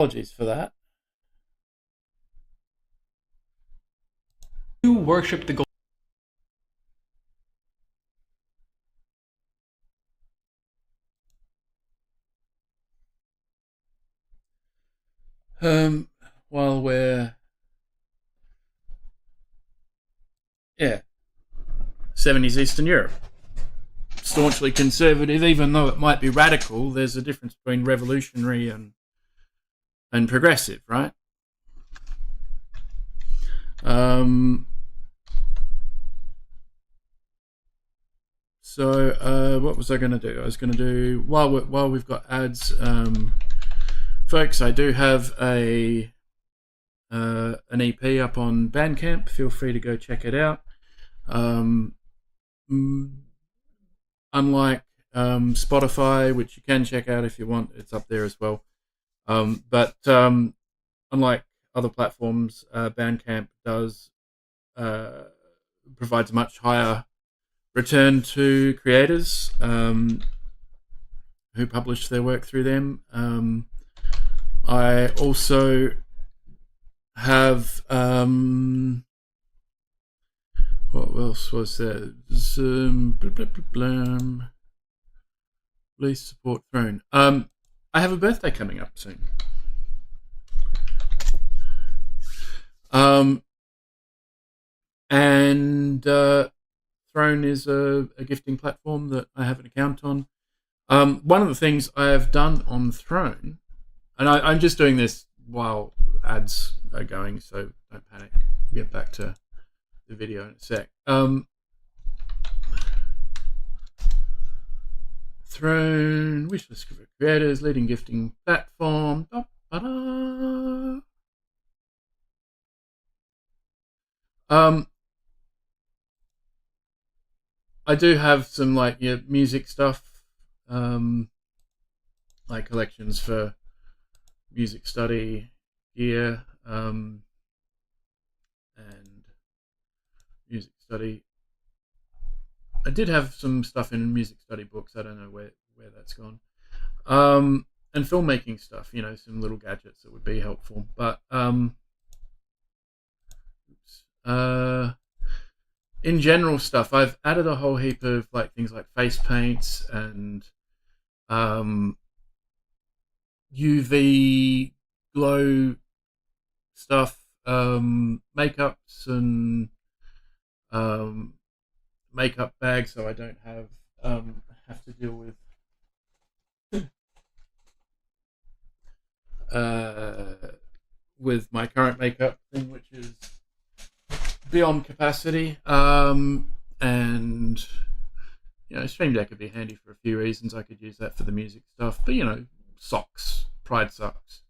Apologies for that. You worship the gold. While we're 70s Eastern Europe, staunchly conservative, even though it might be radical, there's a difference between revolutionary and progressive, right? So what was I going to do? I was going to do, while we've got ads, folks, I do have an EP up on Bandcamp. Feel free to go check it out. Unlike Spotify, which you can check out if you want, it's up there as well. But unlike other platforms, Bandcamp does provides a much higher return to creators who publish their work through them. I also have what else was there? Please support Throne. I have a birthday coming up soon. And Throne is a gifting platform that I have an account on. One of the things I have done on Throne, and I'm just doing this while ads are going, so don't panic. We'll get back to the video in a sec. Throne, wishlist for creators, leading gifting platform. I do have some music stuff, like collections for music study gear, and music study. I did have some stuff in music study books. I don't know where that's gone. And filmmaking stuff, some little gadgets that would be helpful. But in general stuff, I've added a whole heap of things like face paints and UV glow stuff, makeups and makeup bags, so I don't have to deal with my current makeup thing, which is beyond capacity. And Stream Deck would be handy for a few reasons. I could use that for the music stuff, but socks, pride socks,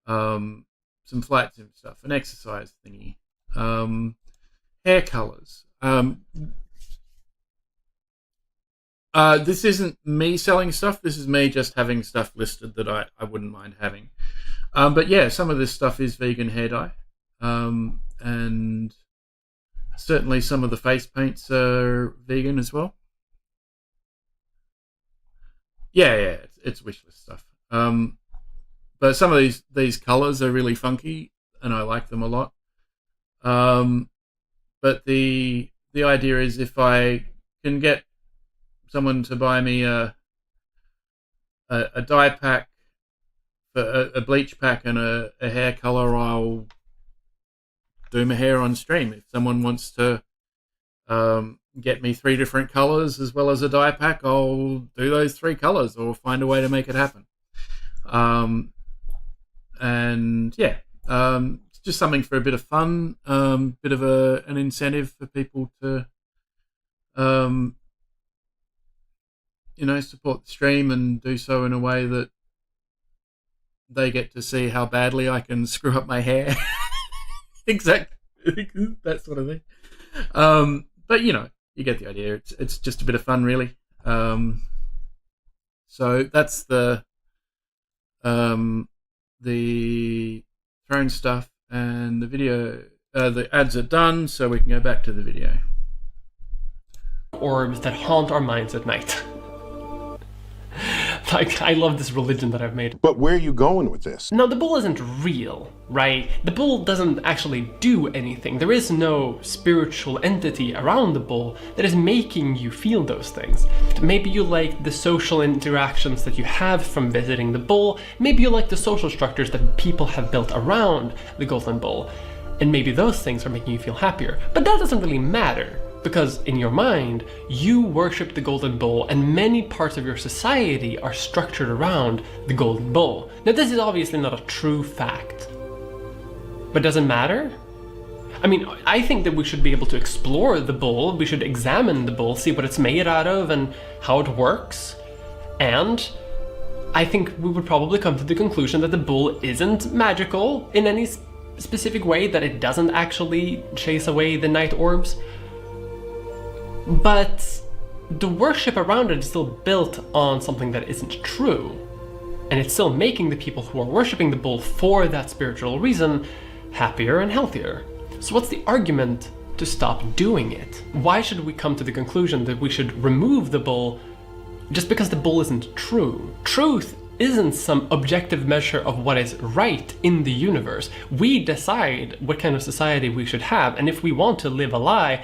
some flight sim stuff, an exercise thingy, hair colors. This isn't me selling stuff. This is me just having stuff listed that I wouldn't mind having. But yeah, some of this stuff is vegan hair dye, and certainly some of the face paints are vegan as well. Yeah, it's wishlist stuff. But some of these colors are really funky, and I like them a lot. But the idea is, if I can get someone to buy me a dye pack, a bleach pack, and a hair color, I'll do my hair on stream. If someone wants to get me 3 different colors as well as a dye pack, I'll do those 3 colors or find a way to make it happen. And yeah, it's just something for a bit of fun, bit of an incentive for people to support the stream and do so in a way that they get to see how badly I can screw up my hair. Exactly. That sort of thing. But you get the idea. It's just a bit of fun, really. So that's the Throne stuff, and the video. The ads are done, so we can go back to the video. Orbs that haunt our minds at night. Like, I love this religion that I've made. But where are you going with this? No, the bull isn't real, right? The bull doesn't actually do anything. There is no spiritual entity around the bull that is making you feel those things. Maybe you like the social interactions that you have from visiting the bull. Maybe you like the social structures that people have built around the golden bull. And maybe those things are making you feel happier. But that doesn't really matter, because in your mind, you worship the golden bull, and many parts of your society are structured around the golden bull. Now, this is obviously not a true fact, but does it matter? I mean, I think that we should be able to explore the bull, we should examine the bull, see what it's made out of and how it works, and I think we would probably come to the conclusion that the bull isn't magical in any specific way, that it doesn't actually chase away the night orbs. But the worship around it is still built on something that isn't true. And it's still making the people who are worshipping the bull for that spiritual reason happier and healthier. So what's the argument to stop doing it? Why should we come to the conclusion that we should remove the bull just because the bull isn't true? Truth isn't some objective measure of what is right in the universe. We decide what kind of society we should have, and if we want to live a lie,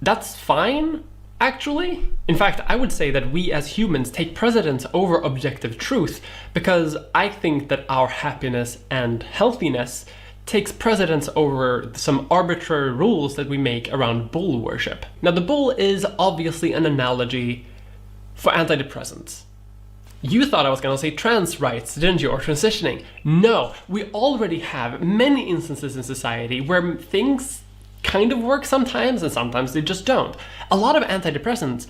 that's fine, actually. In fact, I would say that we as humans take precedence over objective truth, because I think that our happiness and healthiness takes precedence over some arbitrary rules that we make around bull worship. Now, the bull is obviously an analogy for antidepressants. You thought I was gonna say trans rights, didn't you, or transitioning? No, we already have many instances in society where things kind of work sometimes, and sometimes they just don't. A lot of antidepressants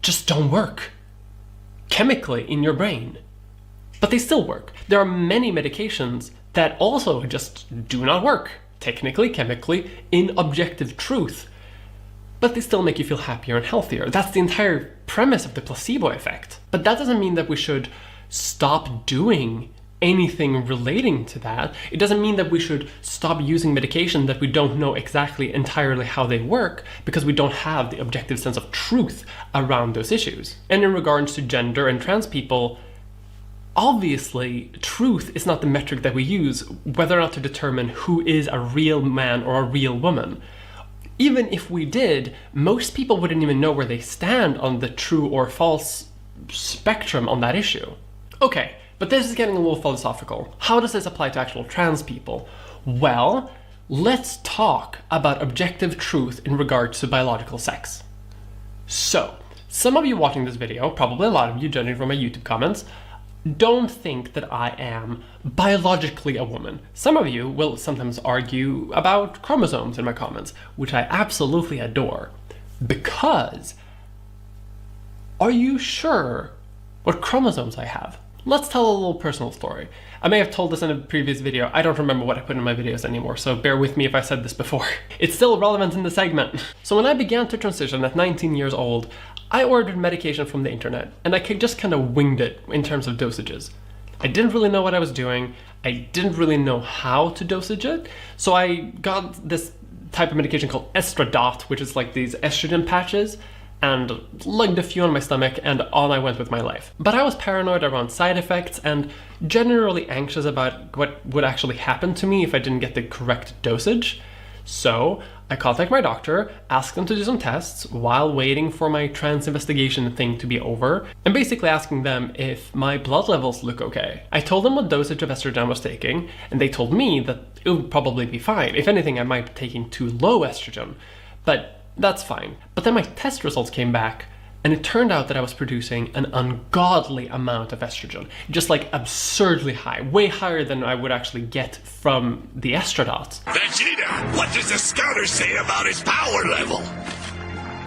just don't work chemically in your brain, but they still work. There are many medications that also just do not work, technically, chemically, in objective truth, but they still make you feel happier and healthier. That's the entire premise of the placebo effect. But that doesn't mean that we should stop doing anything relating to that. It doesn't mean that we should stop using medication that we don't know exactly entirely how they work, because we don't have the objective sense of truth around those issues. And in regards to gender and trans people, obviously truth is not the metric that we use whether or not to determine who is a real man or a real woman. Even if we did, most people wouldn't even know where they stand on the true or false spectrum on that issue. Okay, but this is getting a little philosophical. How does this apply to actual trans people? Well, let's talk about objective truth in regards to biological sex. So, some of you watching this video, probably a lot of you judging from my YouTube comments, don't think that I am biologically a woman. Some of you will sometimes argue about chromosomes in my comments, which I absolutely adore. Because, are you sure what chromosomes I have? Let's tell a little personal story. I may have told this in a previous video. I don't remember what I put in my videos anymore, so bear with me if I said this before. It's still relevant in the segment. So when I began to transition at 19 years old, I ordered medication from the internet, and I just kind of winged it in terms of dosages. I didn't really know what I was doing. I didn't really know how to dosage it. So I got this type of medication called Estradiol, which is like these estrogen patches, and lugged a few on my stomach, and on I went with my life. But I was paranoid around side effects and generally anxious about what would actually happen to me if I didn't get the correct dosage. So I contacted my doctor, asked them to do some tests while waiting for my trans investigation thing to be over, and basically asking them if my blood levels look okay. I told them what dosage of estrogen I was taking, and they told me that it would probably be fine. If anything, I might be taking too low estrogen, but that's fine. But then my test results came back, and it turned out that I was producing an ungodly amount of estrogen. Just like absurdly high, way higher than I would actually get from the Estradiol. Vegeta, what does the scouter say about his power level?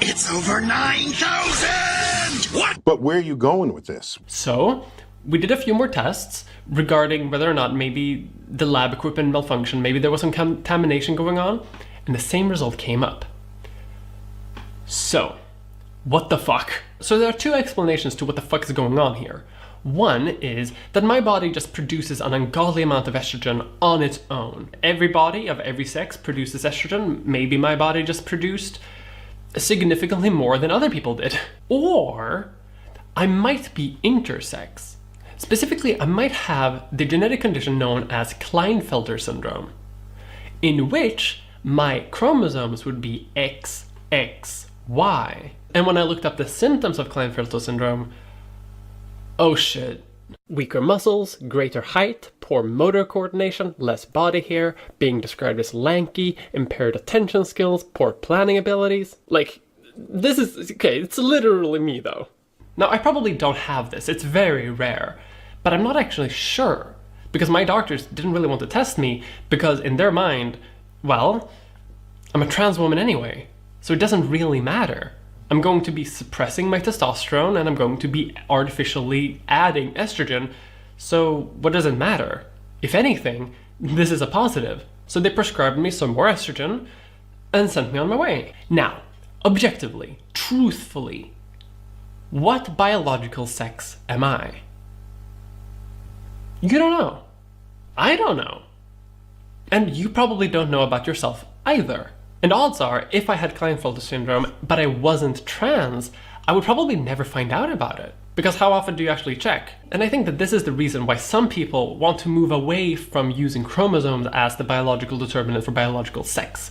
It's over 9,000! What? But where are you going with this? So, we did a few more tests regarding whether or not maybe the lab equipment malfunctioned, maybe there was some contamination going on, and the same result came up. So, what the fuck? So there are two explanations to what the fuck is going on here. One is that my body just produces an ungodly amount of estrogen on its own. Every body of every sex produces estrogen. Maybe my body just produced significantly more than other people did. Or I might be intersex. Specifically, I might have the genetic condition known as Klinefelter syndrome, in which my chromosomes would be XXY. And when I looked up the symptoms of Klinefelter syndrome, oh shit. Weaker muscles, greater height, poor motor coordination, less body hair, being described as lanky, impaired attention skills, poor planning abilities. Like, this is, okay, it's literally me though. Now, I probably don't have this, it's very rare, but I'm not actually sure, because my doctors didn't really want to test me, because in their mind, well, I'm a trans woman anyway, so it doesn't really matter. I'm going to be suppressing my testosterone and I'm going to be artificially adding estrogen, so what does it matter? If anything, this is a positive. So they prescribed me some more estrogen and sent me on my way. Now, objectively, truthfully, what biological sex am I? You don't know. I don't know. And you probably don't know about yourself either. And odds are, if I had Klinefelter syndrome, but I wasn't trans, I would probably never find out about it. Because how often do you actually check? And I think that this is the reason why some people want to move away from using chromosomes as the biological determinant for biological sex.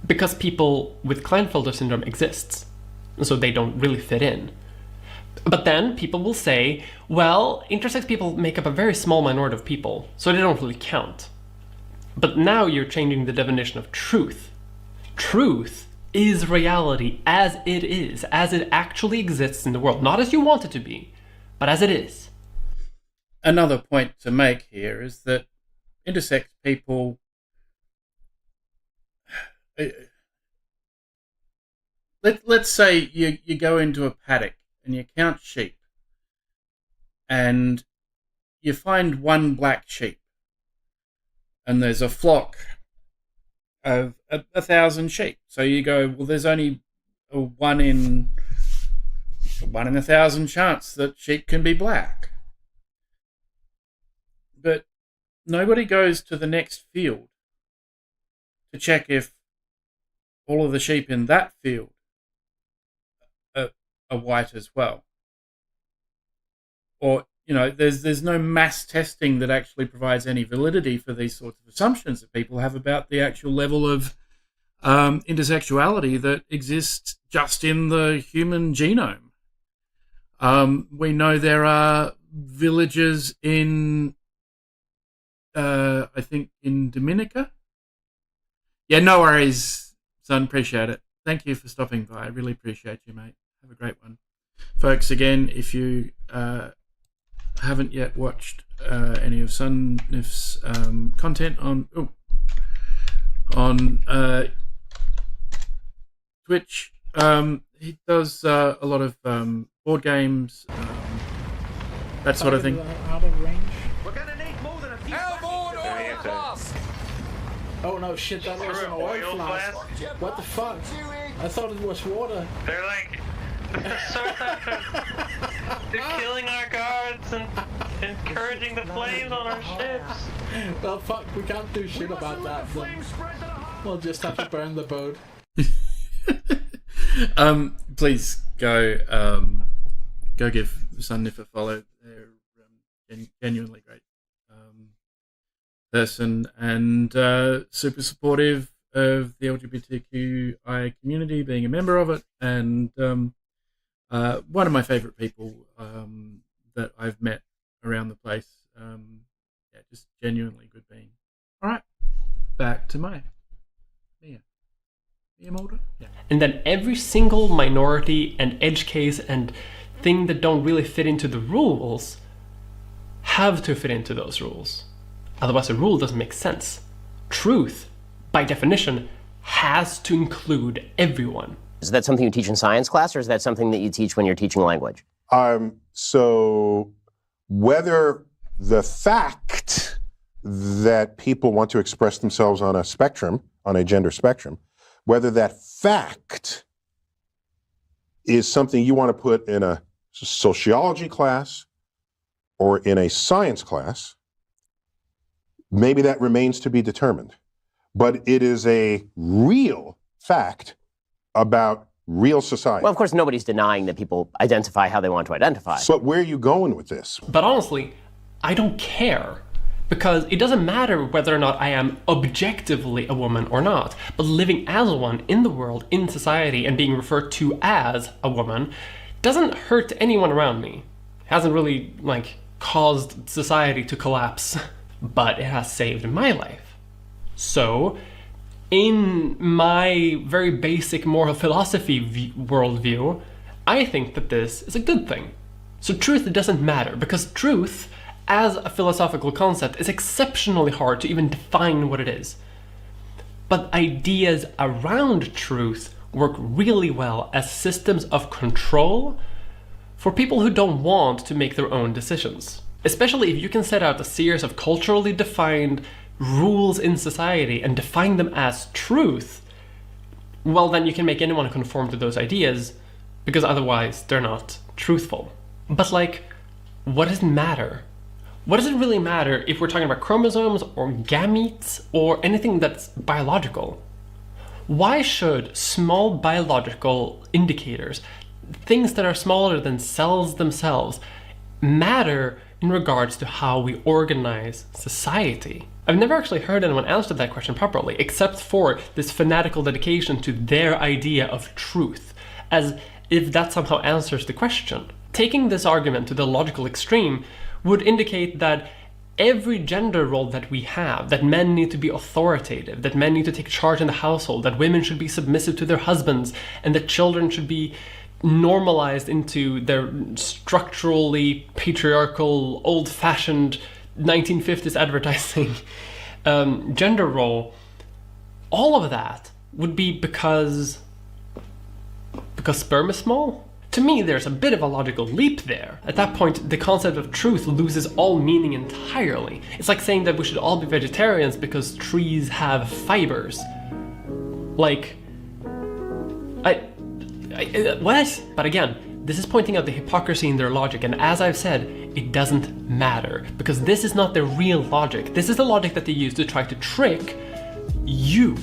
Because people with Klinefelter syndrome exists, so they don't really fit in. But then people will say, well, intersex people make up a very small minority of people, so they don't really count. But now you're changing the definition of truth. Truth is reality as it is, as it actually exists in the world. Not as you want it to be, but as it is. Another point to make here is that intersex people, let's say you go into a paddock and you count sheep and you find one black sheep and there's a flock of 1,000 sheep. So you go, well, there's only a 1 in 1,000 chance that sheep can be black. But nobody goes to the next field to check if all of the sheep in that field are white as well. Or, you know, there's no mass testing that actually provides any validity for these sorts of assumptions that people have about the actual level of intersexuality that exists just in the human genome. We know there are villages in, I think, in Dominica. Yeah, no worries, son. Appreciate it. Thank you for stopping by. I really appreciate you, mate. Have a great one. Folks, again, if you haven't yet watched any of Sunnif's content on Twitch, he does a lot of board games, that sort of thing. Out of range. We're gonna need more than a few. Oh no, shit! That was an oil flask. What the fuck? I thought it was water. They're like, they're killing our guards and encouraging the flames on our ships. Well, fuck, we can't do shit about that. Then. We'll just have to burn the boat. Please go give Sunnif a follow. They're genuinely great person and super supportive of the LGBTQI community, being a member of it, and one of my favorite people that I've met around the place. Yeah, just genuinely good being. All right, back to Mia. Mia Mulder? Yeah. And then every single minority and edge case and thing that don't really fit into the rules have to fit into those rules. Otherwise, a rule doesn't make sense. Truth, by definition, has to include everyone. Is that something you teach in science class, or is that something that you teach when you're teaching language? So whether the fact that people want to express themselves on a spectrum, on a gender spectrum, whether that fact is something you want to put in a sociology class or in a science class, maybe that remains to be determined. But it is a real fact about real society. Well, of course, nobody's denying that people identify how they want to identify. So where are you going with this? But honestly, I don't care. Because it doesn't matter whether or not I am objectively a woman or not, but living as one in the world, in society, and being referred to as a woman doesn't hurt anyone around me. It hasn't really, caused society to collapse, but it has saved my life. So, in my very basic moral philosophy worldview, I think that this is a good thing. So truth doesn't matter, because truth, as a philosophical concept, is exceptionally hard to even define what it is. But ideas around truth work really well as systems of control for people who don't want to make their own decisions. Especially if you can set out a series of culturally defined rules in society and define them as truth, well, then you can make anyone conform to those ideas, because otherwise they're not truthful. But what does it matter? What does it really matter if we're talking about chromosomes or gametes or anything that's biological? Why should small biological indicators, things that are smaller than cells themselves, matter in regards to how we organize society? I've never actually heard anyone answer that question properly, except for this fanatical dedication to their idea of truth, as if that somehow answers the question. Taking this argument to the logical extreme would indicate that every gender role that we have, that men need to be authoritative, that men need to take charge in the household, that women should be submissive to their husbands, and that children should be normalized into their structurally patriarchal, old-fashioned 1950s advertising gender role, all of that would be because sperm is small? To me, there's a bit of a logical leap there. At that point, the concept of truth loses all meaning entirely. It's like saying that we should all be vegetarians because trees have fibers. What? But again, this is pointing out the hypocrisy in their logic, and as I've said, it doesn't matter, because this is not their real logic. This is the logic that they use to try to trick you,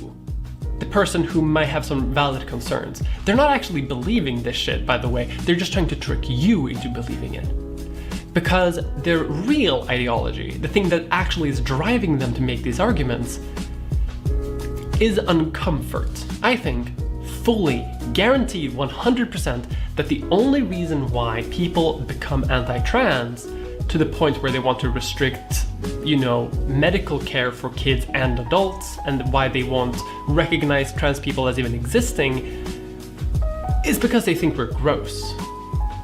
the person who might have some valid concerns. They're not actually believing this shit, by the way. They're just trying to trick you into believing it. Because their real ideology, the thing that actually is driving them to make these arguments, is uncomfort. I think, fully, guaranteed 100% that the only reason why people become anti-trans to the point where they want to restrict, medical care for kids and adults, and why they won't recognize trans people as even existing, is because they think we're gross.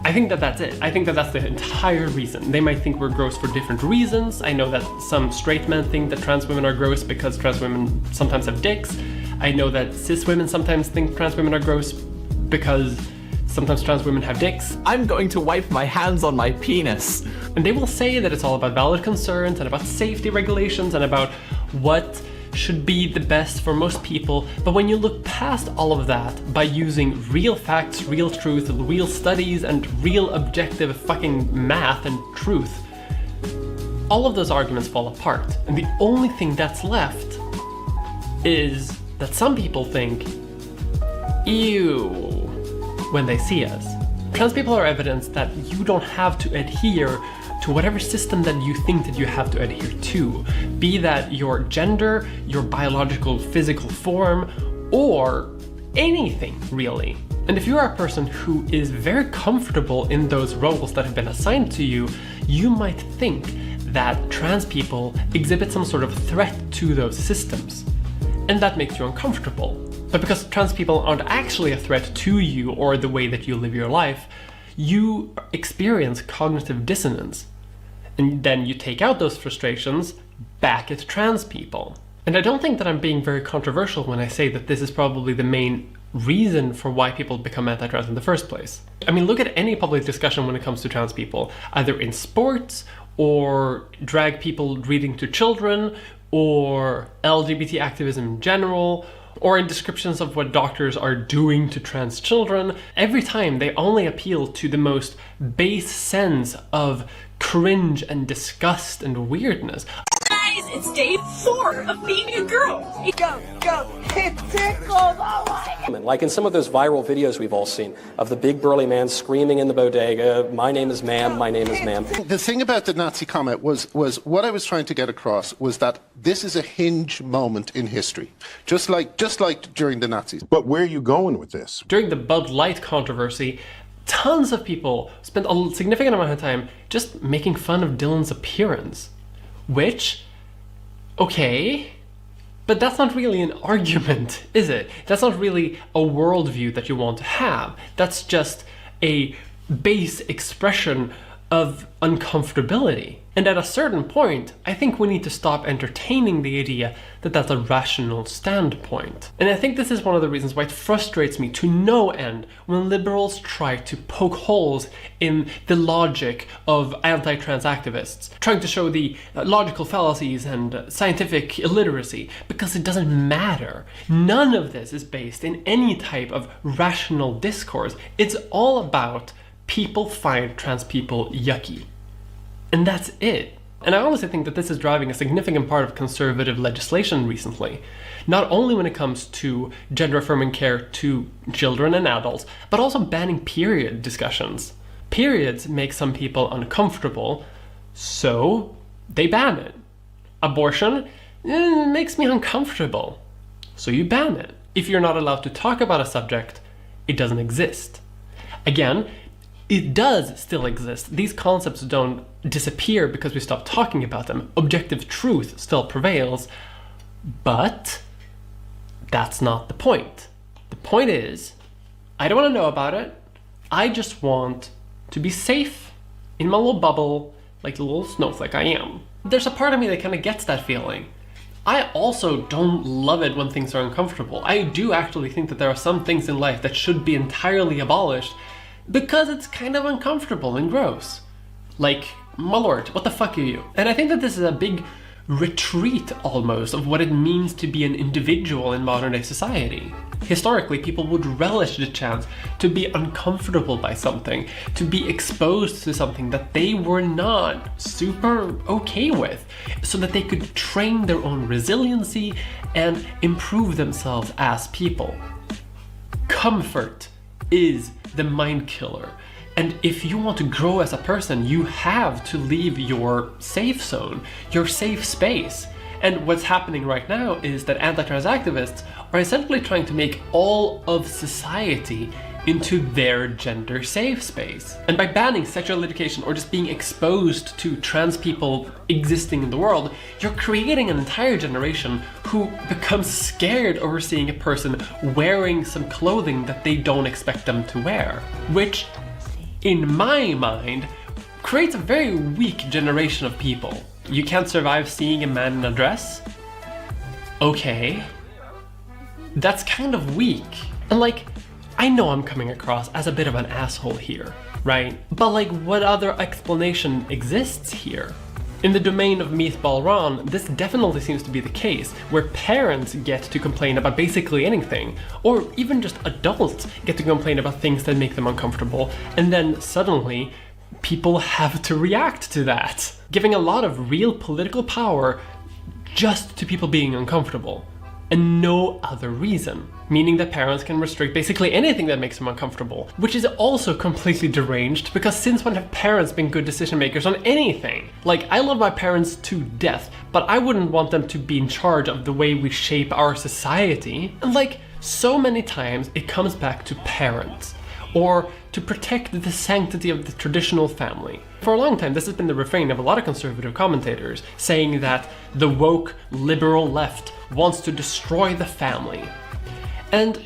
I think that that's it. I think that that's the entire reason. They might think we're gross for different reasons. I know that some straight men think that trans women are gross because trans women sometimes have dicks. I know that cis women sometimes think trans women are gross because sometimes trans women have dicks. I'm going to wipe my hands on my penis. And they will say that it's all about valid concerns and about safety regulations and about what should be the best for most people. But when you look past all of that by using real facts, real truth, real studies, and real objective fucking math and truth, all of those arguments fall apart. And the only thing that's left is that some people think, ew, when they see us. Trans people are evidence that you don't have to adhere to whatever system that you think that you have to adhere to, be that your gender, your biological physical form, or anything really. And if you are a person who is very comfortable in those roles that have been assigned to you, you might think that trans people exhibit some sort of threat to those systems. And that makes you uncomfortable. But because trans people aren't actually a threat to you or the way that you live your life, you experience cognitive dissonance. And then you take out those frustrations back at trans people. And I don't think that I'm being very controversial when I say that this is probably the main reason for why people become anti-trans in the first place. I mean, look at any public discussion when it comes to trans people, either in sports or drag people reading to children or LGBT activism in general, or in descriptions of what doctors are doing to trans children. Every time they only appeal to the most base sense of cringe and disgust and weirdness. Guys, It's day 4 of being a girl. Go. It tickles. Oh my God. Like in some of those viral videos we've all seen of the big burly man screaming in the bodega, my name is ma'am, my name is ma'am. The thing about the Nazi comment was what I was trying to get across was that this is a hinge moment in history, just like during the Nazis. But where are you going with this? During the Bud Light controversy, tons of people spent a significant amount of time just making fun of Dylan's appearance. Which, okay, but that's not really an argument, is it? That's not really a worldview that you want to have. That's just a base expression of uncomfortability. And at a certain point, I think we need to stop entertaining the idea that that's a rational standpoint. And I think this is one of the reasons why it frustrates me to no end when liberals try to poke holes in the logic of anti-trans activists, trying to show the logical fallacies and scientific illiteracy, because it doesn't matter. None of this is based in any type of rational discourse. It's all about people find trans people yucky. And that's it. And I honestly think that this is driving a significant part of conservative legislation recently. Not only when it comes to gender-affirming care to children and adults, but also banning period discussions. Periods make some people uncomfortable, so they ban it. Abortion makes me uncomfortable, so you ban it. If you're not allowed to talk about a subject, it doesn't exist. Again, it does still exist. These concepts don't disappear because we stop talking about them. Objective truth still prevails, but that's not the point. The point is, I don't want to know about it. I just want to be safe in my little bubble, like the little snowflake I am. There's a part of me that kind of gets that feeling. I also don't love it when things are uncomfortable. I do actually think that there are some things in life that should be entirely abolished because it's kind of uncomfortable and gross. Like, my lord, what the fuck are you? And I think that this is a big retreat almost of what it means to be an individual in modern day society. Historically, people would relish the chance to be uncomfortable by something, to be exposed to something that they were not super okay with, so that they could train their own resiliency and improve themselves as people. Comfort is the mind killer. And if you want to grow as a person, you have to leave your safe zone, your safe space. And what's happening right now is that anti-trans activists are essentially trying to make all of society into their gender safe space. And by banning sexual education or just being exposed to trans people existing in the world, you're creating an entire generation who becomes scared over seeing a person wearing some clothing that they don't expect them to wear. Which, in my mind, creates a very weak generation of people. You can't survive seeing a man in a dress? Okay. That's kind of weak. And like, I know I'm coming across as a bit of an asshole here, right? But like, what other explanation exists here? In the domain of Meatball Ron, this definitely seems to be the case, where parents get to complain about basically anything, or even just adults get to complain about things that make them uncomfortable, and then suddenly, people have to react to that, giving a lot of real political power just to people being uncomfortable, and no other reason. Meaning that parents can restrict basically anything that makes them uncomfortable, which is also completely deranged, because since when have parents been good decision makers on anything? Like, I love my parents to death, but I wouldn't want them to be in charge of the way we shape our society. And like, so many times it comes back to parents, or to protect the sanctity of the traditional family. For a long time, this has been the refrain of a lot of conservative commentators, saying that the woke liberal left wants to destroy the family. And,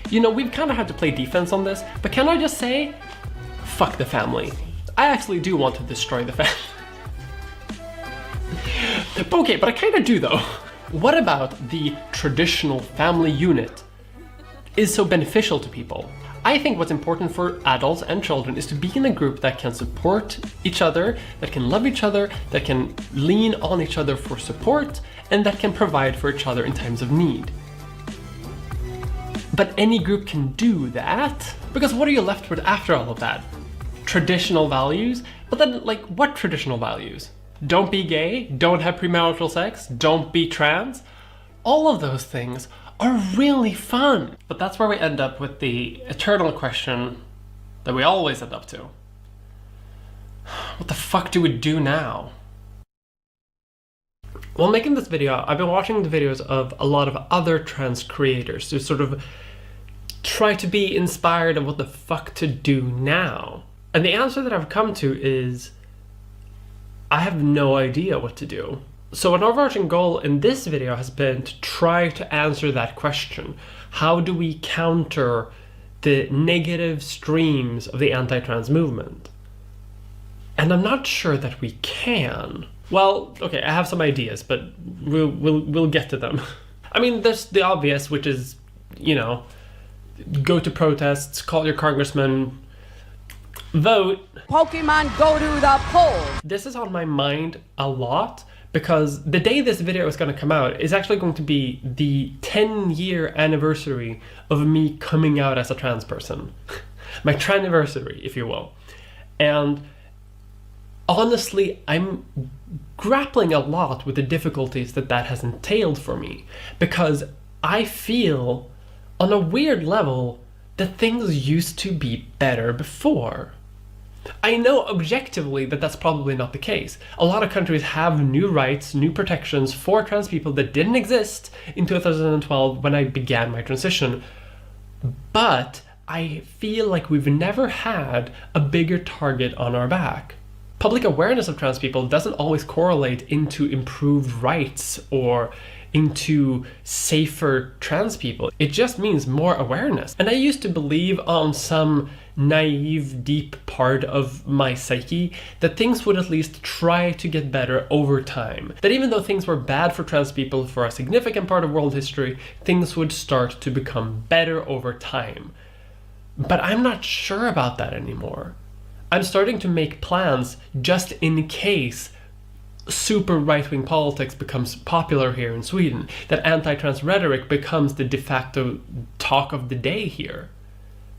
you know, we've kind of had to play defense on this, but can I just say, fuck the family. I actually do want to destroy the family. Okay, but I kind of do though. What about the traditional family unit is so beneficial to people? I think what's important for adults and children is to be in a group that can support each other, that can love each other, that can lean on each other for support, and that can provide for each other in times of need. But any group can do that, because what are you left with after all of that? Traditional values? But then, like, what traditional values? Don't be gay, don't have premarital sex, don't be trans. All of those things are really fun. But that's where we end up with the eternal question that we always end up to. What the fuck do we do now? While making this video, I've been watching the videos of a lot of other trans creators to sort of try to be inspired of what the fuck to do now. And the answer that I've come to is, I have no idea what to do. So an overarching goal in this video has been to try to answer that question. How do we counter the negative streams of the anti-trans movement? And I'm not sure that we can. Well, okay, I have some ideas, but we'll get to them. I mean, there's the obvious, which is, you know, go to protests, call your congressman, vote. Pokemon, go to the polls. This is on my mind a lot because the day this video is going to come out is actually going to be the 10-year anniversary of me coming out as a trans person. My tranniversary, if you will. And honestly, I'm grappling a lot with the difficulties that has entailed for me, because I feel on a weird level that things used to be better before. I know objectively that that's probably not the case. A lot of countries have new rights, new protections for trans people that didn't exist in 2012 when I began my transition. But I feel like we've never had a bigger target on our back. Public awareness of trans people doesn't always correlate into improved rights or into safer trans people. It just means more awareness. And I used to believe on some naive, deep part of my psyche that things would at least try to get better over time. That even though things were bad for trans people for a significant part of world history, things would start to become better over time. But I'm not sure about that anymore. I'm starting to make plans just in case super right-wing politics becomes popular here in Sweden, that anti-trans rhetoric becomes the de facto talk of the day here.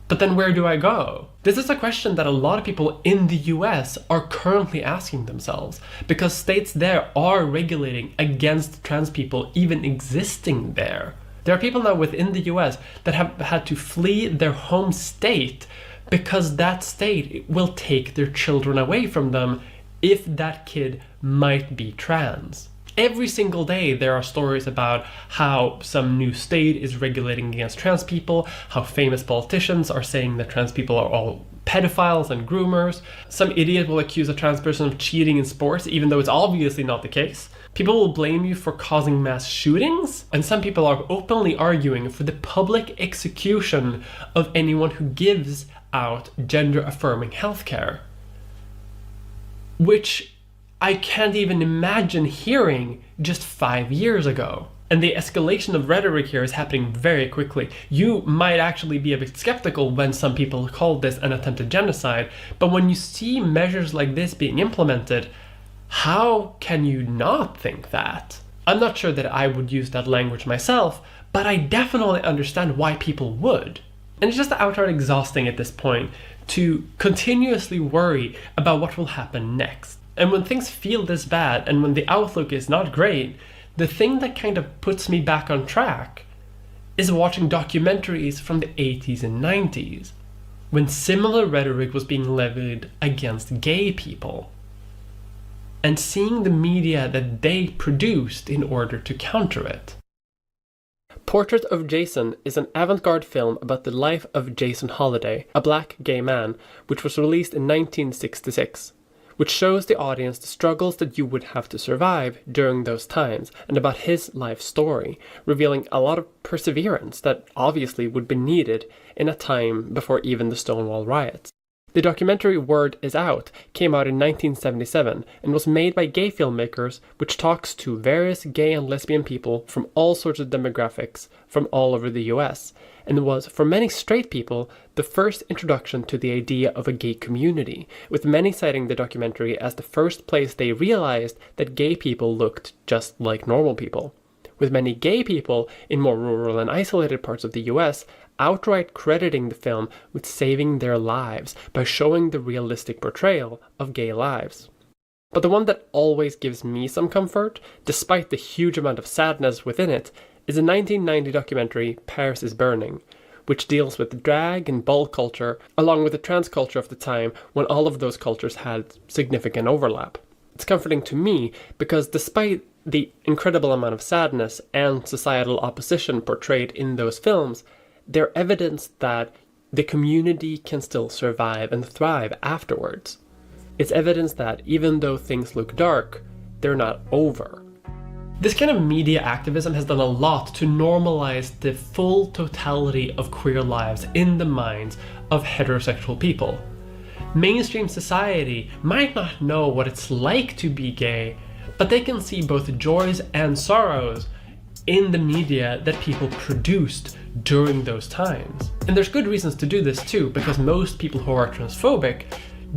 But then where do I go? This is a question that a lot of people in the US are currently asking themselves, because states there are regulating against trans people even existing there. There are people now within the US that have had to flee their home state because that state will take their children away from them if that kid might be trans. Every single day there are stories about how some new state is regulating against trans people, how famous politicians are saying that trans people are all pedophiles and groomers. Some idiot will accuse a trans person of cheating in sports, even though it's obviously not the case. People will blame you for causing mass shootings, and some people are openly arguing for the public execution of anyone who gives out gender-affirming healthcare. Which I can't even imagine hearing just 5 years ago. And the escalation of rhetoric here is happening very quickly. You might actually be a bit skeptical when some people call this an attempted genocide, but when you see measures like this being implemented, how can you not think that? I'm not sure that I would use that language myself, but I definitely understand why people would. And it's just outright exhausting at this point to continuously worry about what will happen next. And when things feel this bad, and when the outlook is not great, the thing that kind of puts me back on track is watching documentaries from the 80s and 90s, when similar rhetoric was being levied against gay people, and seeing the media that they produced in order to counter it. Portrait of Jason is an avant-garde film about the life of Jason Holiday, a black gay man, which was released in 1966, which shows the audience the struggles that you would have to survive during those times, and about his life story, revealing a lot of perseverance that obviously would be needed in a time before even the Stonewall riots. The documentary Word Is Out came out in 1977 and was made by gay filmmakers, which talks to various gay and lesbian people from all sorts of demographics from all over the US, and was, for many straight people, the first introduction to the idea of a gay community, with many citing the documentary as the first place they realized that gay people looked just like normal people, with many gay people in more rural and isolated parts of the US outright crediting the film with saving their lives by showing the realistic portrayal of gay lives. But the one that always gives me some comfort, despite the huge amount of sadness within it, is a 1990 documentary, Paris is Burning, which deals with drag and ball culture, along with the trans culture of the time when all of those cultures had significant overlap. It's comforting to me because despite the incredible amount of sadness and societal opposition portrayed in those films, they're evidence that the community can still survive and thrive afterwards. It's evidence that even though things look dark, they're not over. This kind of media activism has done a lot to normalize the full totality of queer lives in the minds of heterosexual people. Mainstream society might not know what it's like to be gay, but they can see both joys and sorrows in the media that people produced during those times. And there's good reasons to do this too, because most people who are transphobic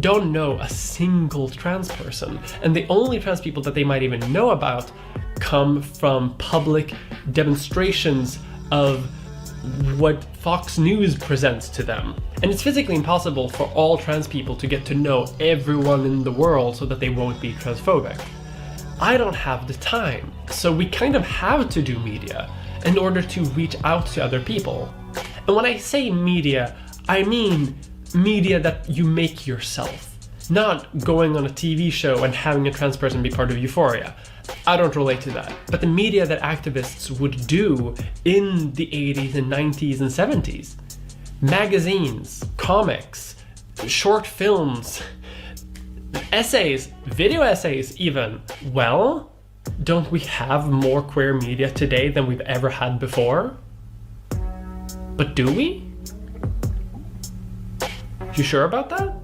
don't know a single trans person, and the only trans people that they might even know about come from public demonstrations of what Fox News presents to them. And it's physically impossible for all trans people to get to know everyone in the world so that they won't be transphobic. I don't have the time, so we kind of have to do media in order to reach out to other people. And when I say media, I mean media that you make yourself, not going on a TV show and having a trans person be part of Euphoria. I don't relate to that. But the media that activists would do in the 80s and 90s and 70s. Magazines, comics, short films, essays, video essays even. Well, don't we have more queer media today than we've ever had before? But do we? You sure about that?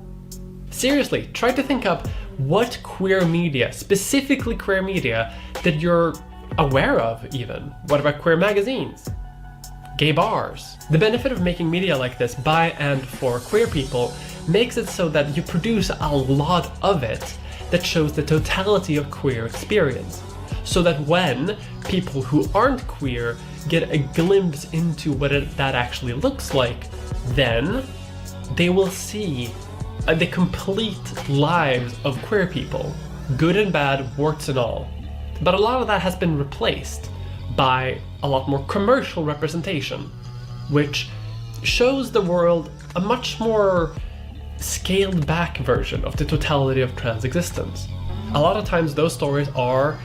Seriously, try to think up what queer media, specifically queer media, that you're aware of even. What about queer magazines? Gay bars? The benefit of making media like this by and for queer people makes it so that you produce a lot of it that shows the totality of queer experience. So that when people who aren't queer get a glimpse into what that actually looks like, then they will see the complete lives of queer people, good and bad, warts and all. But a lot of that has been replaced by a lot more commercial representation, which shows the world a much more scaled back version of the totality of trans existence. A lot of times those stories are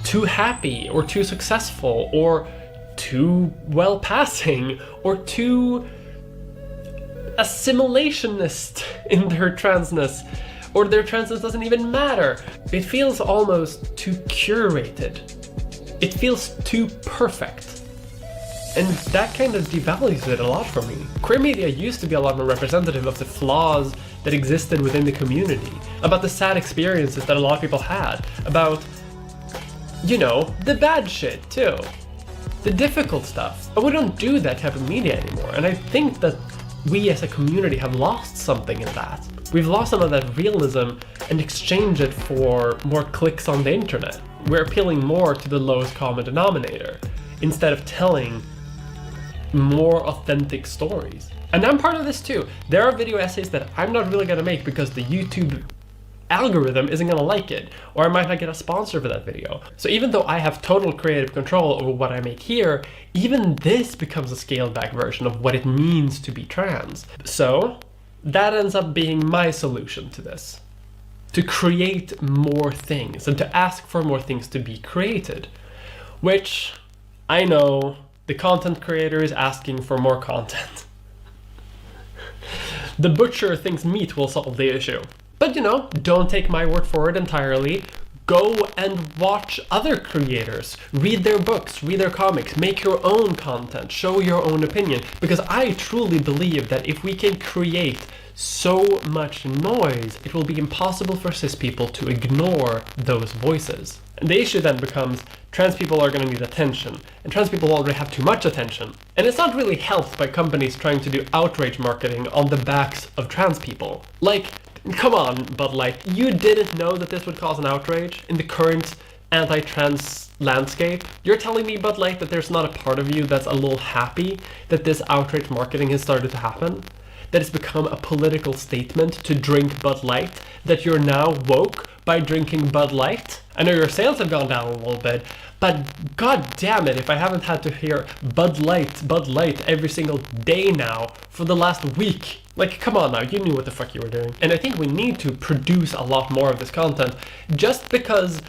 too happy or too successful or too well passing or too assimilationist in their transness, or their transness doesn't even matter. It feels almost too curated. It feels too perfect. And that kind of devalues it a lot for me. Queer media used to be a lot more representative of the flaws that existed within the community, about the sad experiences that a lot of people had, about, you know, the bad shit too. The difficult stuff. But we don't do that type of media anymore, and I think that we as a community have lost something in that. We've lost some of that realism and exchanged it for more clicks on the internet. We're appealing more to the lowest common denominator instead of telling more authentic stories. And I'm part of this too. There are video essays that I'm not really gonna make because the YouTube algorithm isn't gonna like it, or I might not get a sponsor for that video. So even though I have total creative control over what I make here, even this becomes a scaled back version of what it means to be trans. So that ends up being my solution to this. To create more things and to ask for more things to be created. Which, I know, the content creator is asking for more content. The butcher thinks meat will solve the issue. But you know, don't take my word for it entirely. Go and watch other creators. Read their books, read their comics, make your own content, show your own opinion. Because I truly believe that if we can create so much noise, it will be impossible for cis people to ignore those voices. And the issue then becomes trans people are going to need attention, and trans people already have too much attention. And it's not really helped by companies trying to do outrage marketing on the backs of trans people. Like, come on, Bud Light, you didn't know that this would cause an outrage in the current anti-trans landscape? You're telling me, Bud Light, that there's not a part of you that's a little happy that this outrage marketing has started to happen? that it's become a political statement to drink Bud Light, that you're now woke by drinking Bud Light. I know your sales have gone down a little bit, but god damn it if I haven't had to hear Bud Light every single day now for the last week. Like, come on now, you knew what the fuck you were doing. And I think we need to produce a lot more of this content, just because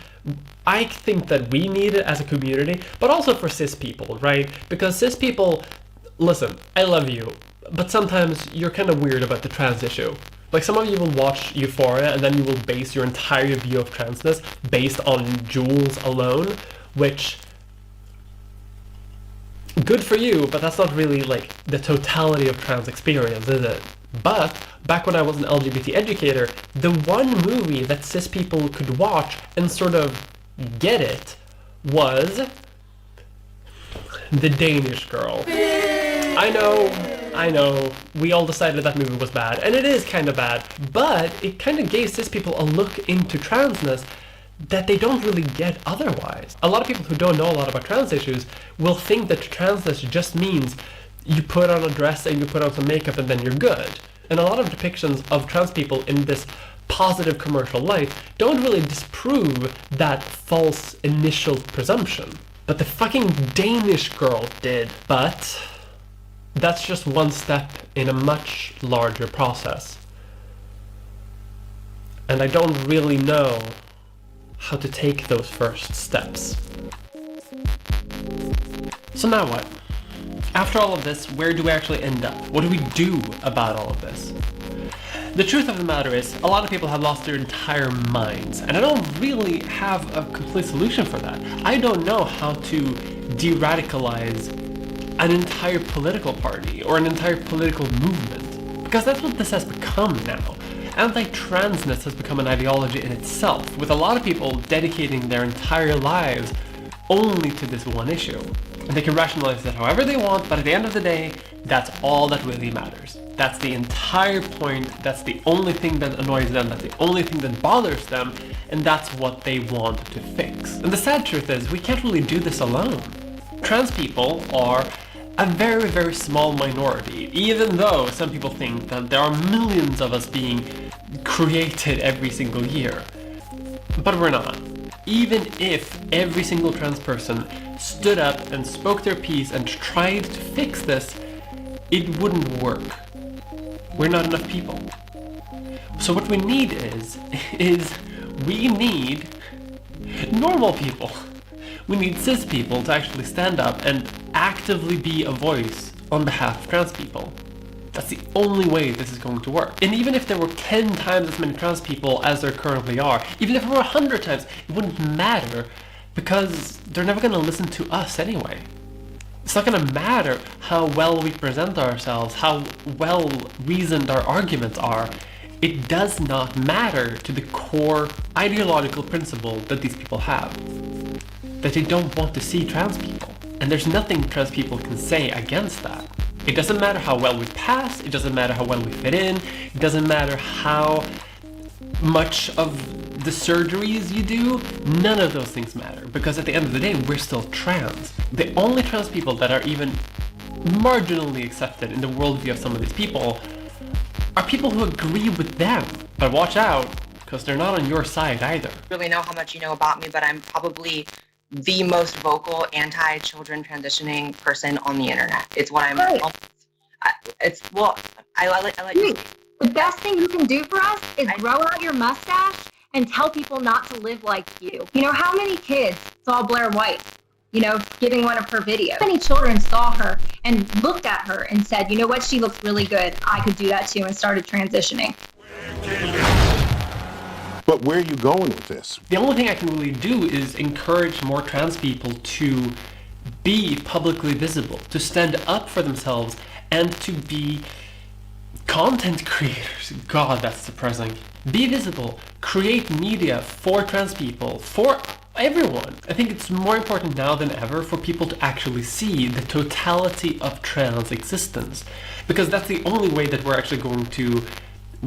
I think that we need it as a community, but also for cis people, right? Because cis people, listen, I love you, but sometimes you're kind of weird about the trans issue. Like, some of you will watch Euphoria and then you will base your entire view of transness based on Jules alone, which, good for you, but that's not really like the totality of trans experience, is it? But back when I was an LGBT educator, the one movie that cis people could watch and sort of get it was The Danish Girl. I know, we all decided that movie was bad, and it is kind of bad, but it kind of gave cis people a look into transness that they don't really get otherwise. A lot of people who don't know a lot about trans issues will think that transness just means you put on a dress and you put on some makeup and then you're good. And a lot of depictions of trans people in this positive commercial light don't really disprove that false initial presumption. But the fucking Danish Girl did. But that's just one step in a much larger process. And I don't really know how to take those first steps. So now what? After all of this, where do we actually end up? What do we do about all of this? The truth of the matter is, a lot of people have lost their entire minds, and I don't really have a complete solution for that. I don't know how to de-radicalize an entire political party or an entire political movement, because that's what this has become now. Anti-transness has become an ideology in itself, with a lot of people dedicating their entire lives only to this one issue. And they can rationalize it however they want, but at the end of the day, that's all that really matters. That's the entire point, that's the only thing that annoys them, that's the only thing that bothers them, and that's what they want to fix. And the sad truth is, we can't really do this alone. Trans people are a very, very small minority, even though some people think that there are millions of us being created every single year. But we're not. Even if every single trans person stood up and spoke their piece and tried to fix this, it wouldn't work. We're not enough people. So what we need is we need normal people. We need cis people to actually stand up and actively be a voice on behalf of trans people. That's the only way this is going to work. And even if there were 10 times as many trans people as there currently are, even if there were 100 times, it wouldn't matter, because they're never going to listen to us anyway. It's not going to matter how well we present ourselves, how well reasoned our arguments are. It does not matter to the core ideological principle that these people have. That they don't want to see trans people. And there's nothing trans people can say against that. It doesn't matter how well we pass, it doesn't matter how well we fit in, it doesn't matter how much of the surgeries you do, none of those things matter, because at the end of the day, we're still trans. The only trans people that are even marginally accepted in the worldview of some of these people are people who agree with them. But watch out, because they're not on your side either. Really know how much you know about me, but I'm probably the most vocal anti-children transitioning person on the internet. It's what I'm. Right. I let you. The best thing you can do for us is grow out your mustache and tell people not to live like you. You know, how many kids saw Blair White, you know, giving one of her videos? How many children saw her and looked at her and said, you know what, she looks really good. I could do that too, and started transitioning. But where are you going with this? The only thing I can really do is encourage more trans people to be publicly visible, to stand up for themselves, and to be content creators. God, that's depressing. Be visible. Create media for trans people, for everyone. I think it's more important now than ever for people to actually see the totality of trans existence, because that's the only way that we're actually going to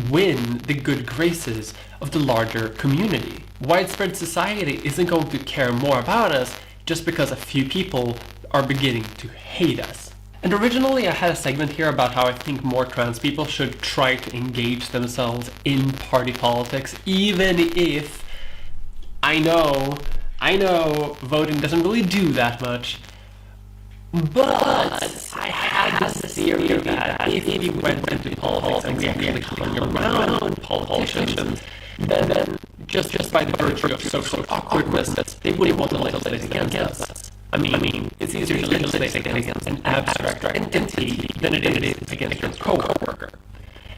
win the good graces of the larger community. Widespread society isn't going to care more about us just because a few people are beginning to hate us. And originally I had a segment here about how I think more trans people should try to engage themselves in party politics, even if I know voting doesn't really do that much. But I had this theory that if we went into politics and we actually hung around politicians, then just by the virtue of social awkwardness, they wouldn't want to legislate against us. I mean, it's easier to legislate against an abstract entity than it is against your co-worker.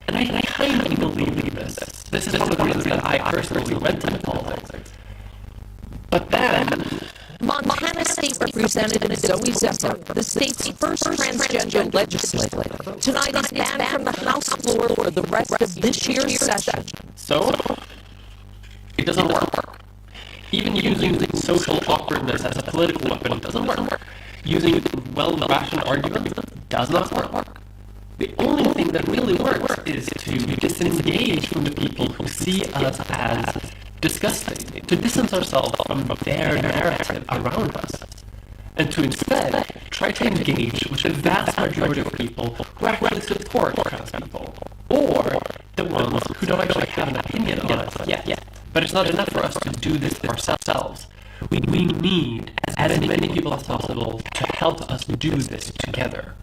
And I kind of believe this. This is one of the reasons that I personally went into politics. But then, Montana State Representative Zoe Zephyr, the state's first transgender legislator, tonight is banned from the House floor for the rest of this year's session. So, it doesn't work. Even using social awkwardness as a political weapon doesn't work. Using well-rationed arguments does not work. The only thing that really works is to disengage from the people who see us as disgusting, to distance ourselves from their narrative around us, and to instead try to engage with the vast majority of people who actually support trans people, or the ones who don't actually have an opinion on us yet. But it's not enough for us to do this ourselves. We need as many people as possible to help us do this together.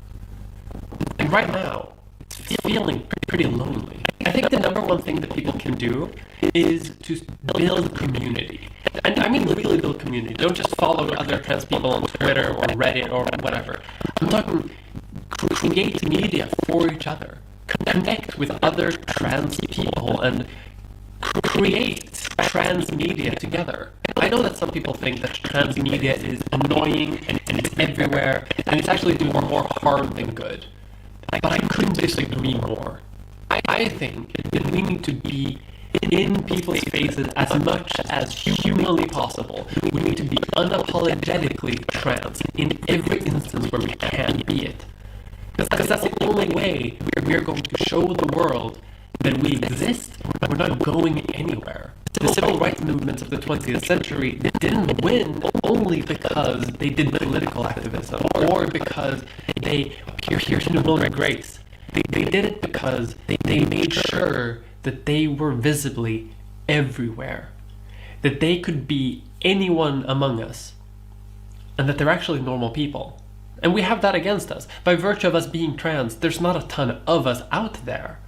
And right now, it's feeling pretty lonely. I think the number one thing that people can do is to build community. And I mean really build community. Don't just follow other trans people on Twitter or Reddit or whatever. I'm talking create media for each other. Connect with other trans people and create trans media together. I know that some people think that trans media is annoying and it's everywhere and it's actually doing more harm than good. But I couldn't disagree more. I think that we need to be in people's faces as much as humanly possible. We need to be unapologetically trans in every instance where we can be it. Because that's the only way we're going to show the world that we exist, but we're not going anywhere. The civil rights movements of the 20th century didn't win only because they did political activism or because they appeared in will and grace. They did it because they made sure that they were visibly everywhere, that they could be anyone among us, and that they're actually normal people. And we have that against us. By virtue of us being trans, there's not a ton of us out there.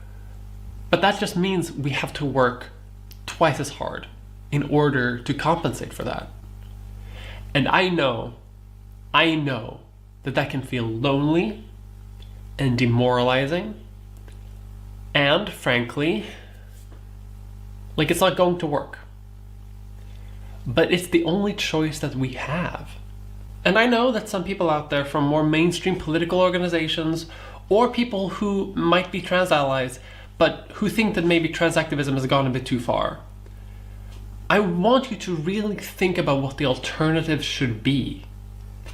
But that just means we have to work twice as hard in order to compensate for that. And I know that can feel lonely and demoralizing, and frankly, like it's not going to work. But it's the only choice that we have. And I know that some people out there from more mainstream political organizations or people who might be trans allies but who think that maybe trans activism has gone a bit too far. I want you to really think about what the alternative should be.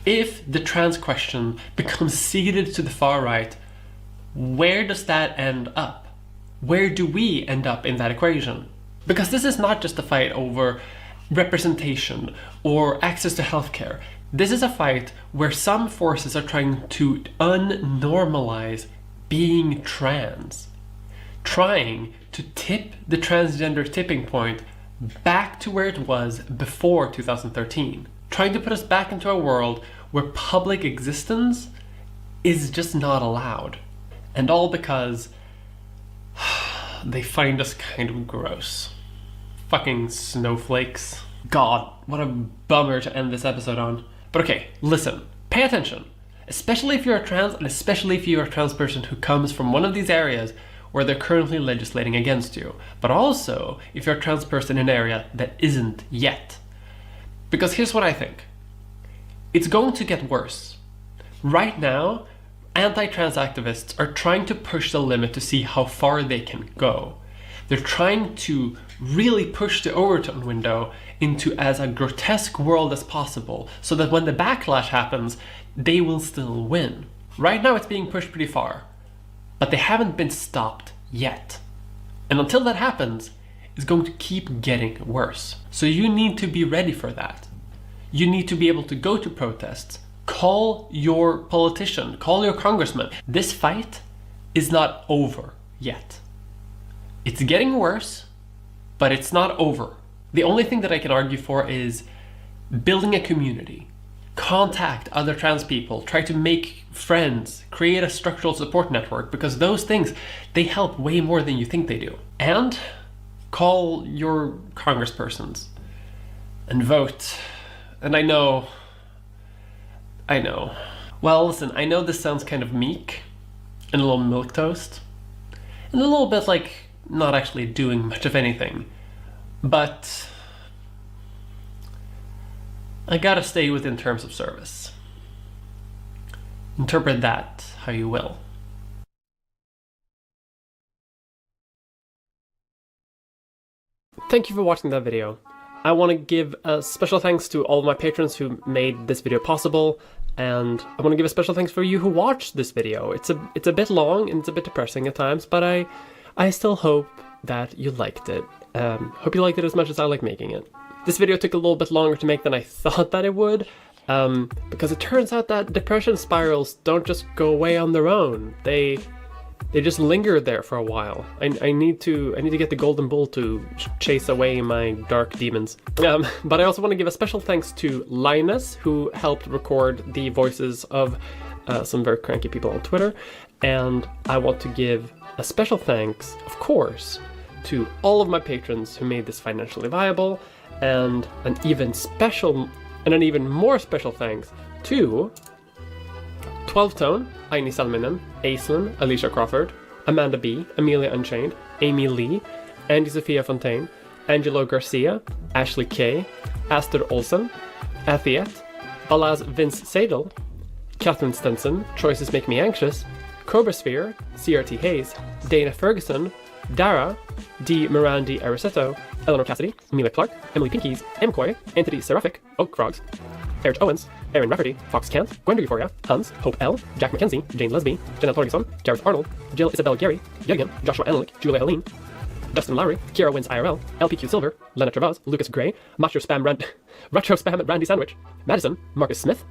If the trans question becomes ceded to the far right, where does that end up? Where do we end up in that equation? Because this is not just a fight over representation or access to healthcare. This is a fight where some forces are trying to unnormalize being trans, trying to tip the transgender tipping point back to where it was before 2013, trying to put us back into a world where public existence is just not allowed. And all because they find us kind of gross. Fucking snowflakes. God, what a bummer to end this episode on. But okay, listen, pay attention. Especially if you're a trans, and especially if you're a trans person who comes from one of these areas where they're currently legislating against you. But also, if you're a trans person in an area that isn't yet. Because here's what I think. It's going to get worse. Right now, anti-trans activists are trying to push the limit to see how far they can go. They're trying to really push the Overton window into as a grotesque world as possible, so that when the backlash happens, they will still win. Right now it's being pushed pretty far, but they haven't been stopped yet. And until that happens, it's going to keep getting worse. So you need to be ready for that. You need to be able to go to protests, Call your politician, call your congressman. This fight is not over yet. It's getting worse, but it's not over. The only thing that I can argue for is building a community. Contact other trans people, try to make friends, create a structural support network, because those things, they help way more than you think they do. And call your congresspersons and vote. And I know. Well, listen, I know this sounds kind of meek and a little milquetoast and a little bit like not actually doing much of anything, but I gotta stay within terms of service. Interpret that how you will. Thank you for watching that video. I want to give a special thanks to all of my patrons who made this video possible, and I want to give a special thanks for you who watched this video. It's a bit long and it's a bit depressing at times, but I still hope that you liked it. Hope you liked it as much as I like making it. This video took a little bit longer to make than I thought that it would, because it turns out that depression spirals don't just go away on their own. They just linger there for a while. I need to get the golden bull to chase away my dark demons. But I also want to give a special thanks to Linus, who helped record the voices of some very cranky people on Twitter. And I want to give a special thanks, of course, to all of my patrons who made this financially viable, and an even more special thanks to 12 Tone, Aini Salminen, Aislinn, Alicia Crawford, Amanda B, Amelia Unchained, Amy Lee, Andy Sophia Fontaine, Angelo Garcia, Ashley K, Aster Olsen, Athiet, Balaz Vince Seidel, Catherine Stenson, Choices Make Me Anxious, Cobrasphere, CRT Hayes, Dana Ferguson, Dara, D. Mirandi Arisetto, Eleanor Cassidy, Amelia Clark, Emily Pinkies, M. Coy, Anthony Seraphic, Oak Frogs, Erich Owens, Aaron Rafferty, Fox Kant, Gwenda Euphoria, Hans, Hope L, Jack McKenzie, Jane Lesby, Jenna Torgerson, Gareth Arnold, Jill Isabel Gary, Jürgen, Joshua Analik, Julia Helene, Dustin Lowry, Kira Wins IRL, LPQ Silver, Lena Travaz, Lucas Gray, Retro Spam Randy Sandwich, Madison, Marcus Smith,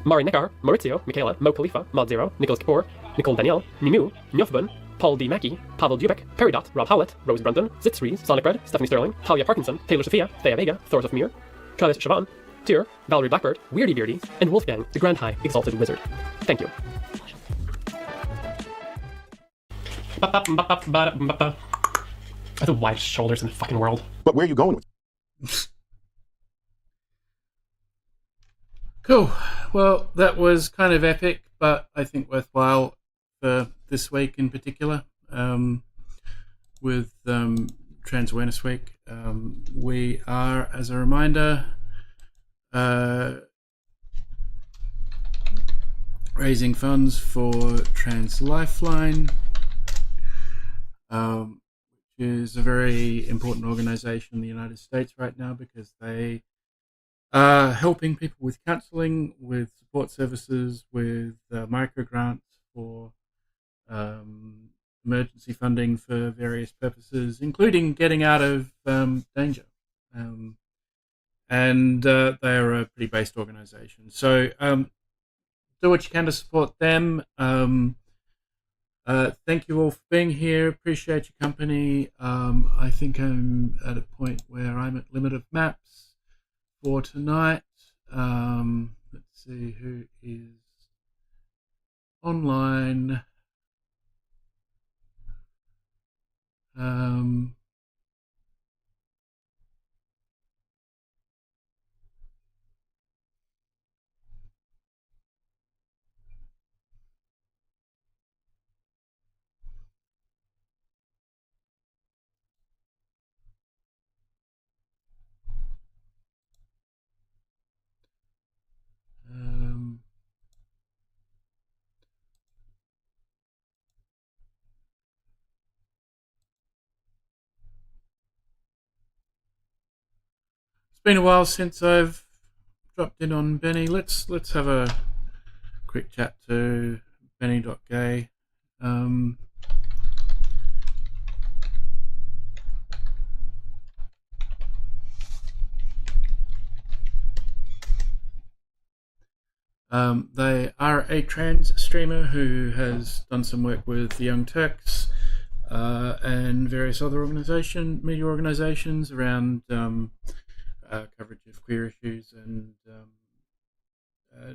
Mari Nekar, Maurizio, Michaela, Mo Khalifa, Mod Zero, Nicholas Kapoor, Nicole Danielle, Nimu, Njofbun, Paul D. Mackey, Pavel Dubek, Perry Dot, Rob Howlett, Rose Brunton, Zitzrees, Sonic Red, Stephanie Sterling, Talia Parkinson, Taylor Sophia, Thea Vega, Thors of Mir, Travis Siobhan, Tyr, Valerie Blackbird, Weirdy Beardy, and Wolfgang, the Grand High Exalted Wizard. Thank you. I have the widest shoulders in the fucking world. But where are you going with Cool. Well, that was kind of epic, but I think worthwhile for this week in particular, with Trans Awareness Week. We are, as a reminder, raising funds for Trans Lifeline, which is a very important organization in the United States right now, because they are helping people with counseling, with support services, with micro grants for emergency funding for various purposes, including getting out of danger. And they're a pretty based organization. So do what you can to support them. Thank you all for being here. Appreciate your company. I think I'm at a point where I'm at limit of maps for tonight. Let's see who is online. It's been a while since I've dropped in on Benny. Let's have a quick chat to Benny.gay. They are a trans streamer who has done some work with the Young Turks and various other media organisations around coverage of queer issues and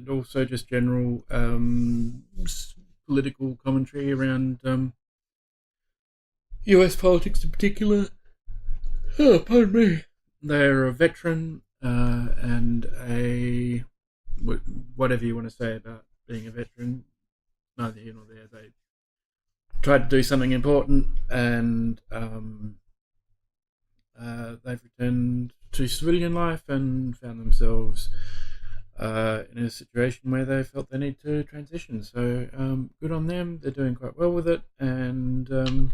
also just general political commentary around US politics in particular. Oh, pardon me. They're a veteran and a whatever you want to say about being a veteran, neither here nor there. They tried to do something important, and they've returned to civilian life and found themselves in a situation where they felt they need to transition. So good on them. They're doing quite well with it, and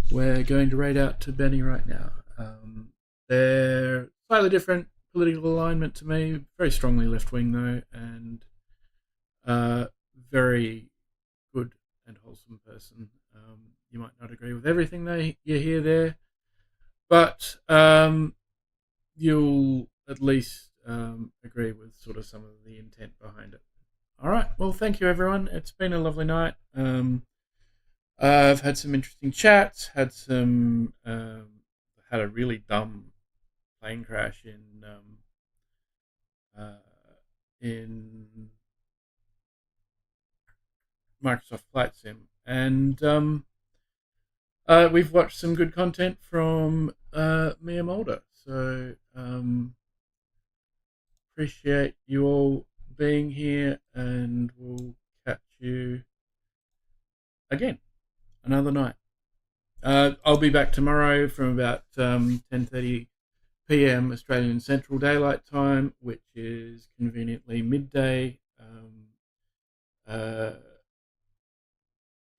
we're going to raid out to Benny right now. They're slightly different political alignment to me, very strongly left-wing though, and very good and wholesome person. You might not agree with everything you hear there, but you'll at least agree with sort of some of the intent behind it. All right, well, thank you everyone. It's been a lovely night. I've had some interesting chats, had a really dumb plane crash in Microsoft Flight Sim, and we've watched some good content from Mia Mulder. So appreciate you all being here, and we'll catch you again another night. I'll be back tomorrow from about 10:30 p.m. Australian Central Daylight Time, which is conveniently midday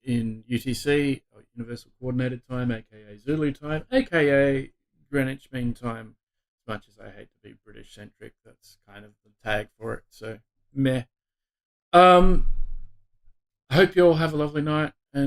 in UTC, or Universal Coordinated Time, aka Zulu Time, aka Greenwich Mean Time. As much as I hate to be British centric, that's kind of the tag for it. So meh. I hope you all have a lovely night.